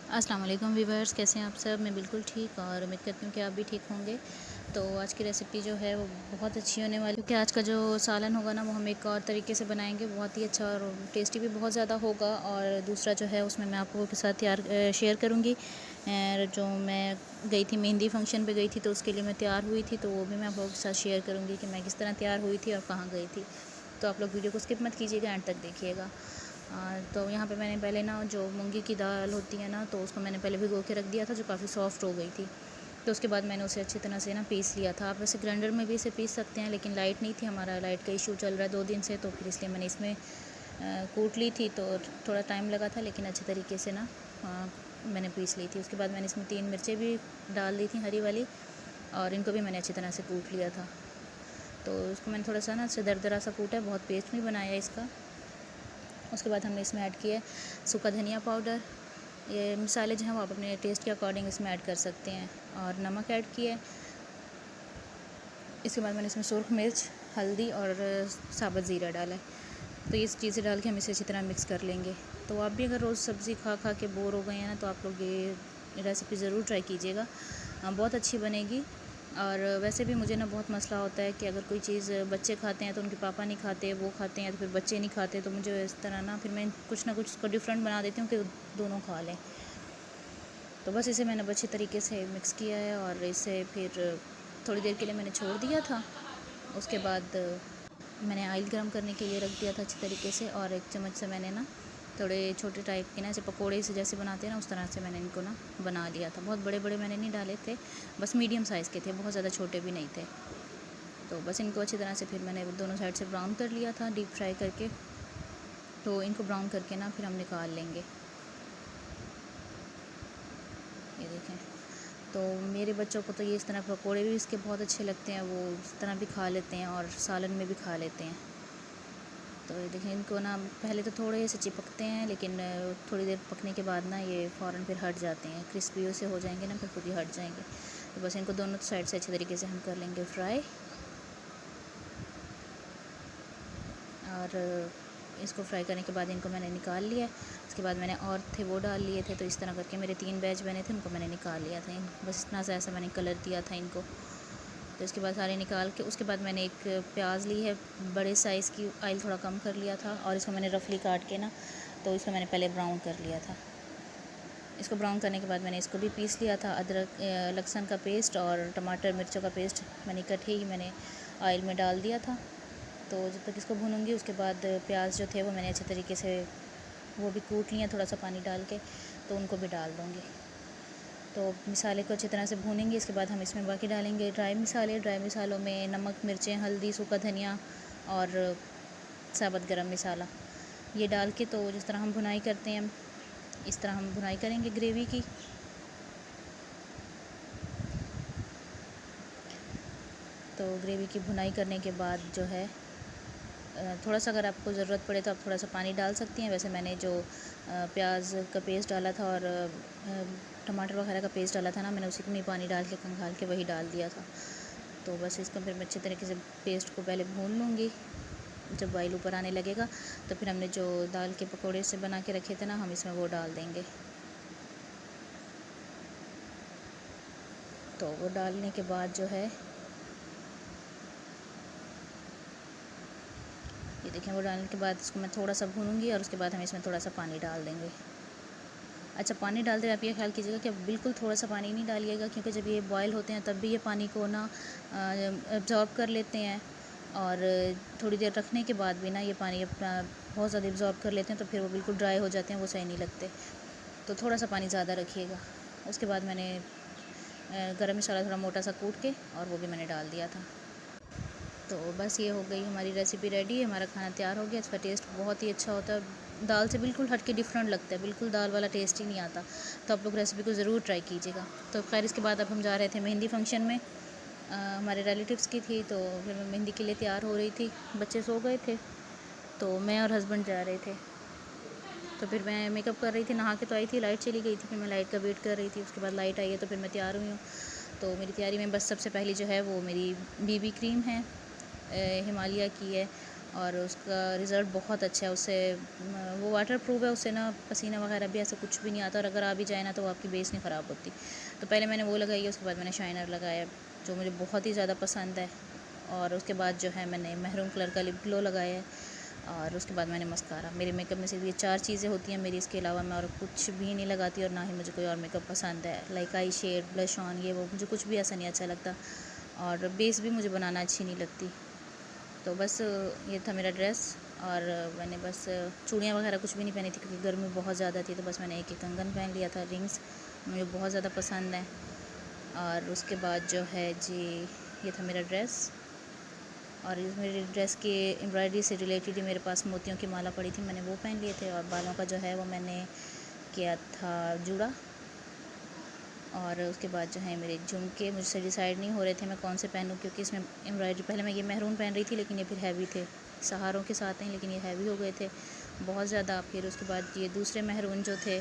अस्सलाम वालेकुम व्यूवर्स, कैसे हैं आप सब। मैं बिल्कुल ठीक और उम्मीद करती हूँ कि आप भी ठीक होंगे। तो आज की रेसिपी जो है वो बहुत अच्छी होने वाली, क्योंकि आज का जो सालन होगा ना वो हम एक और तरीके से बनाएंगे, बहुत ही अच्छा और टेस्टी भी बहुत ज़्यादा होगा। और दूसरा जो है उसमें मैं आपको के साथ शेयर करूँगी। जो मैं गई थी मेहंदी फंक्शन पे गई थी, तो उसके लिए मैं तैयार हुई थी, तो वो भी मैं आप लोगों के साथ शेयर करूँगी कि मैं किस तरह तैयार हुई थी और कहाँ गई थी। तो आप लोग वीडियो को स्किप मत कीजिएगा, एंड तक देखिएगा। तो यहाँ पे मैंने पहले ना जो मूंगी की दाल होती है ना, तो उसको मैंने पहले भिगो के रख दिया था, जो काफ़ी सॉफ्ट हो गई थी। तो उसके बाद मैंने उसे अच्छी तरह से ना पीस लिया था। आप वैसे ग्राइंडर में भी इसे पीस सकते हैं, लेकिन लाइट नहीं थी, हमारा लाइट का इशू चल रहा है 2 दिन से, तो फिर इसलिए मैंने इसमें कूट ली थी। तो थोड़ा टाइम लगा था, लेकिन अच्छे तरीके से ना मैंने पीस ली थी। उसके बाद मैंने इसमें 3 मिर्चें भी डाल दी थी, हरी वाली, और इनको भी मैंने अच्छी तरह से कूट लिया था। तो उसको मैंने थोड़ा सा ना अच्छे दरदरा सा कूटा है, बहुत पेस्ट नहीं बनाया इसका। उसके बाद हमने इसमें ऐड किया सूखा धनिया पाउडर। ये मसाले जो हैं वो आप अपने टेस्ट के अकॉर्डिंग इसमें ऐड कर सकते हैं, और नमक ऐड किया। इसके बाद मैंने इसमें सुरख मिर्च, हल्दी और साबुत ज़ीरा डाला है। तो ये चीज़ें डाल के हम इसे अच्छी तरह मिक्स कर लेंगे। तो आप भी अगर रोज़ सब्ज़ी खा खा के बोर हो गए हैं ना, तो आप लोग ये रेसिपी ज़रूर ट्राई कीजिएगा, बहुत अच्छी बनेगी। और वैसे भी मुझे ना बहुत मसला होता है कि अगर कोई चीज़ बच्चे खाते हैं तो उनके पापा नहीं खाते, वो खाते हैं तो फिर बच्चे नहीं खाते। तो मुझे इस तरह ना फिर मैं कुछ ना कुछ इसको डिफरेंट बना देती हूँ कि दोनों खा लें। तो बस इसे मैंने अच्छे तरीके से मिक्स किया है, और इसे फिर थोड़ी देर के लिए मैंने छोड़ दिया था। उसके बाद मैंने ऑयल गरम करने के लिए रख दिया था अच्छी तरीके से, और एक चम्मच से मैंने ना थोड़े छोटे टाइप के ना, ऐसे पकोड़े से जैसे बनाते हैं ना, उस तरह से मैंने इनको ना बना लिया था। बहुत बड़े बड़े मैंने नहीं डाले थे, बस मीडियम साइज़ के थे, बहुत ज़्यादा छोटे भी नहीं थे। तो बस इनको अच्छी तरह से फिर मैंने दोनों साइड से ब्राउन कर लिया था, डीप फ्राई करके। तो इनको ब्राउन करके ना फिर हम निकाल लेंगे। ये देखें। तो मेरे बच्चों को तो ये इस तरह पकोड़े भी इसके बहुत अच्छे लगते हैं, वो इस तरह भी खा लेते हैं और सालन में भी खा लेते हैं। तो ये देखें, इनको ना पहले तो थोड़े से चिपकते हैं, लेकिन थोड़ी देर पकने के बाद ना ये फ़ौरन फिर हट जाते हैं, क्रिस्पी से हो जाएंगे ना, फिर खुद ही हट जाएंगे। तो बस इनको दोनों साइड से अच्छे तरीके से हम कर लेंगे फ्राई। और इसको फ्राई करने के बाद इनको मैंने निकाल लिया। उसके बाद मैंने और थे वो डाल लिए थे, तो इस तरह करके मेरे 3 बैच बने थे, उनको मैंने निकाल लिया था। बस इतना सा ऐसा मैंने कलर दिया था इनको। तो इसके बाद सारे निकाल के उसके बाद मैंने एक प्याज ली है बड़े साइज़ की, ऑयल थोड़ा कम कर लिया था, और इसको मैंने रफली काट के ना, तो इसको मैंने पहले ब्राउन कर लिया था। इसको ब्राउन करने के बाद मैंने इसको भी पीस लिया था। अदरक लहसुन का पेस्ट और टमाटर मिर्चों का पेस्ट मैंने इकट्ठे ही मैंने ऑयल में डाल दिया था। तो जब तक इसको भूनूंगी, उसके बाद प्याज जो थे वो मैंने अच्छे तरीके से वो भी कूट लिया, थोड़ा सा पानी डाल के, तो उनको भी डाल दूँगी। तो मसाले को अच्छी तरह से भूनेंगे। इसके बाद हम इसमें बाकी डालेंगे ड्राई मसाले। ड्राई मसालों में नमक, मिर्चें, हल्दी, सूखा धनिया और साबुत गरम मसाला, ये डाल के, तो जिस तरह हम भुनाई करते हैं इस तरह हम भुनाई करेंगे ग्रेवी की। तो ग्रेवी की भुनाई करने के बाद जो है थोड़ा सा अगर आपको ज़रूरत पड़े तो आप थोड़ा सा पानी डाल सकती हैं। वैसे मैंने जो प्याज का पेस्ट डाला था और टमाटर वगैरह का पेस्ट डाला था ना, मैंने उसी में पानी डाल के खंगाल के वही डाल दिया था। तो बस इसको फिर मैं अच्छे तरीके से पेस्ट को पहले भून लूँगी। जब ऑयल ऊपर आने लगेगा, तो फिर हमने जो दाल के पकौड़े से बना के रखे थे ना, हम इसमें वो डाल देंगे। तो वो डालने के बाद जो है, ये देखें, वो डालने के बाद इसको मैं थोड़ा सा भूनूंगी, और उसके बाद हम इसमें थोड़ा सा पानी डाल देंगे। अच्छा, पानी डालते हुए आप ये ख्याल कीजिएगा कि बिल्कुल थोड़ा सा पानी नहीं डालिएगा, क्योंकि जब ये बॉयल होते हैं तब भी ये पानी को ना एब्ज़ॉर्ब कर लेते हैं, और थोड़ी देर रखने के बाद भी ना ये पानी अपना बहुत ज़्यादा एब्ज़ॉर्ब कर लेते हैं, तो फिर वो बिल्कुल ड्राई हो जाते हैं, वो सही नहीं लगते। तो थोड़ा सा पानी ज़्यादा रखिएगा। उसके बाद मैंने गरम मसाला थोड़ा मोटा सा कूट के, और वो भी मैंने डाल दिया था। तो बस ये हो गई हमारी रेसिपी रेडी है, हमारा खाना तैयार हो गया। इसका टेस्ट बहुत ही अच्छा होता है, दाल से बिल्कुल हट के डिफरेंट लगता है, बिल्कुल दाल वाला टेस्ट ही नहीं आता। तो आप लोग रेसिपी को ज़रूर ट्राई कीजिएगा। तो खैर, इसके बाद अब हम जा रहे थे मेहंदी फंक्शन में, हमारे रिलेटिव्स की थी। तो फिर मैं मेहंदी के लिए तैयार हो रही थी, बच्चे सो गए थे, तो मैं और हस्बैंड जा रहे थे। तो फिर मैं मेकअप कर रही थी, नहा के तो आई थी, लाइट चली गई थी, फिर मैं लाइट का वेट कर रही थी। उसके बाद लाइट आई है, तो फिर मैं तैयार हुई हूँ। तो मेरी तैयारी में बस सबसे पहली जो है वो मेरी बीबी क्रीम है, हिमालय की है, और उसका रिज़ल्ट बहुत अच्छा है। उससे वो वाटर प्रूफ है, उससे ना पसीना वगैरह भी ऐसा कुछ भी नहीं आता, और अगर आ भी जाए ना तो आपकी बेस नहीं ख़राब होती। तो पहले मैंने वो लगाई है, उसके बाद मैंने शाइनर लगाया जो मुझे बहुत ही ज़्यादा पसंद है, और उसके बाद जो है मैंने महरून कलर का लिप ग्लो लगाया है, और उसके बाद मैंने मस्कारा। मेरे मेकअप में सिर्फ ये 4 चीज़ें होती हैं मेरी, इसके अलावा मैं और कुछ भी नहीं लगाती, और ना ही मुझे कोई और मेकअप पसंद है। Like eye shade, blush on, ये वो मुझे कुछ भी ऐसा नहीं अच्छा लगता, और बेस भी मुझे बनाना अच्छी नहीं लगती। तो बस ये था मेरा ड्रेस, और मैंने बस चूड़ियाँ वगैरह कुछ भी नहीं पहनी थी क्योंकि गर्मी बहुत ज़्यादा थी। तो बस मैंने एक कंगन पहन लिया था, रिंग्स मुझे बहुत ज़्यादा पसंद है। और उसके बाद जो है जी, ये था मेरा ड्रेस, और इस मेरे ड्रेस के एम्ब्रॉयडरी से रिलेटेड ही मेरे पास मोतियों की माला पड़ी थी, मैंने वो पहन लिए थे। और बालों का जो है वो मैंने किया था जूड़ा, और उसके बाद जो है मेरे झुमके, मुझसे डिसाइड नहीं हो रहे थे मैं कौन से पहनूं, क्योंकि इसमें एम्ब्रॉयडरी, पहले मैं ये महरून पहन रही थी लेकिन ये फिर हैवी थे, सहारों के साथ हैं लेकिन ये हैवी हो गए थे बहुत ज़्यादा। फिर उसके बाद ये दूसरे महरून जो थे,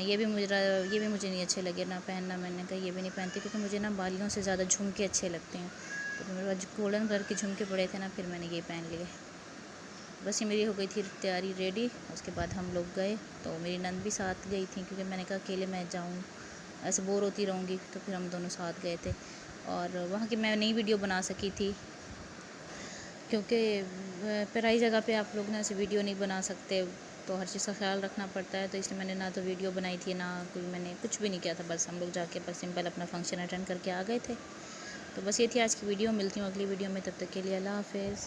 ये भी मुझे नहीं अच्छे लगे ना पहनना। मैंने कहा ये भी नहीं पहनती, क्योंकि मुझे ना बालियों से ज़्यादा झुमके अच्छे लगते हैं। तो मेरे पास गोल्डन कलर के झुमके पड़े थे ना, फिर मैंने ये पहन लिए। बस ये मेरी हो गई थी तैयारी रेडी। उसके बाद हम लोग गए, तो मेरी नंद भी साथ गई थी, क्योंकि मैंने कहा अकेले मैं जाऊँ ऐसे बोर होती रहूँगी, तो फिर हम दोनों साथ गए थे। और वहाँ की मैं नई वीडियो बना सकी थी, क्योंकि पराई जगह पे आप लोग ना ऐसे वीडियो नहीं बना सकते, तो हर चीज़ का ख्याल रखना पड़ता है। तो इसलिए मैंने ना तो वीडियो बनाई थी, ना कोई मैंने कुछ भी नहीं किया था। बस हम लोग जाके बस सिंपल अपना फंक्शन अटेंड करके आ गए थे। तो बस ये थी आज की वीडियो। मिलती हूँ अगली वीडियो में, तब तक के लिए अल्लाह हाफ़िज़।